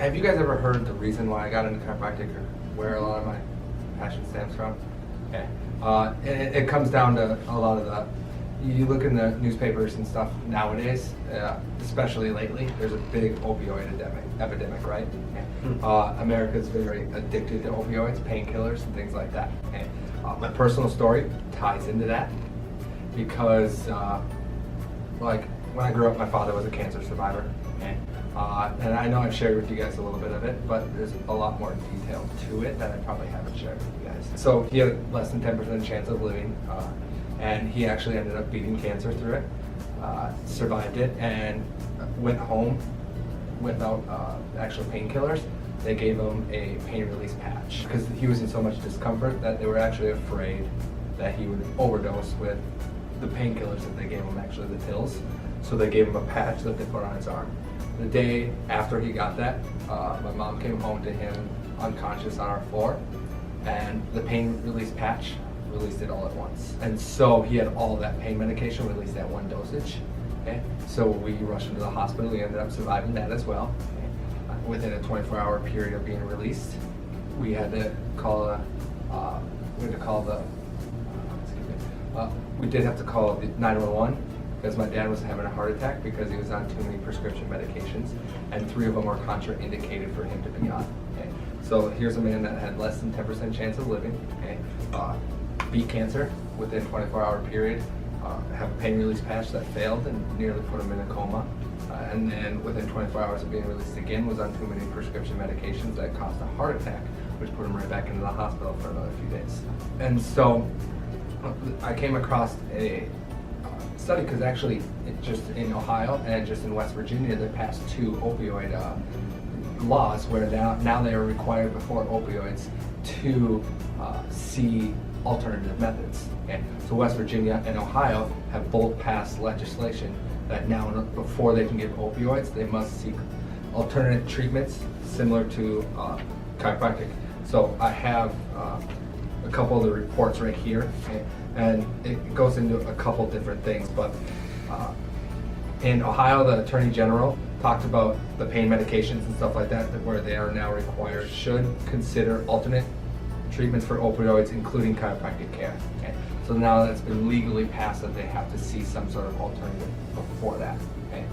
Have you guys ever heard the reason why I got into chiropractic or where a lot of my passion stems from? Okay. It comes down to a lot of the, you look in the newspapers and stuff nowadays, especially lately, there's a big opioid epidemic, right? Okay. America's very addicted to opioids, painkillers, and things like that. Okay. My personal story ties into that because, like, when I grew up, my father was a cancer survivor. Okay. And I know I've shared with you guys a little bit of it, but there's a lot more detail to it that I probably haven't shared with you guys. So he had less than 10% chance of living, and he actually ended up beating cancer through it, survived it, and went home without actual painkillers. They gave him a pain release patch because he was in so much discomfort that they were actually afraid that he would overdose with the painkillers that they gave him, actually the pills. So they gave him a patch that they put on his arm. The day after he got that, my mom came home to him unconscious on our floor, and the pain release patch released it all at once. And so he had all that pain medication released at one dosage. Okay? So we rushed him to the hospital. He ended up surviving that as well. Okay? Within a 24-hour period of being released, we had to call we did have to call the 911 because my dad was having a heart attack because he was on too many prescription medications, and 3 of them were contraindicated for him to be on. Okay? So here's a man that had less than 10% chance of living, okay? Beat cancer within a 24-hour period, have a pain release patch that failed and nearly put him in a coma, and then within 24 hours of being released again was on too many prescription medications that caused a heart attack, which put him right back into the hospital for another few days. And so I came across a study because actually just in Ohio and just in West Virginia they passed 2 opioid laws where now they are required before opioids to see alternative methods. Okay? So West Virginia and Ohio have both passed legislation that now before they can give opioids they must seek alternate treatments similar to chiropractic. So I have a couple of the reports right here, okay? And it goes into a couple different things, but in Ohio the Attorney General talked about the pain medications and stuff like that where they are now required should consider alternate treatments for opioids including chiropractic care. Okay? So now that's been legally passed that they have to see some sort of alternative before that. Okay?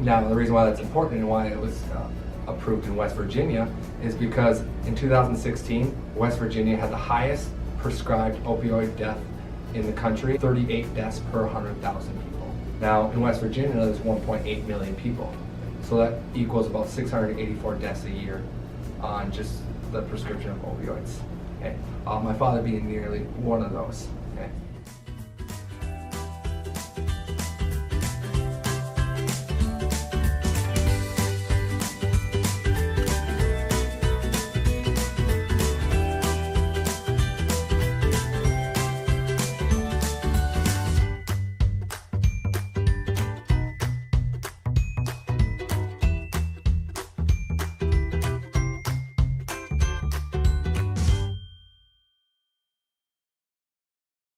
Now the reason why that's important and why it was approved in West Virginia is because in 2016 West Virginia had the highest prescribed opioid death in the country, 38 deaths per 100,000 people. Now in West Virginia there's 1.8 million people, so that equals about 684 deaths a year on just the prescription of opioids. Okay? My father being nearly one of those. Okay?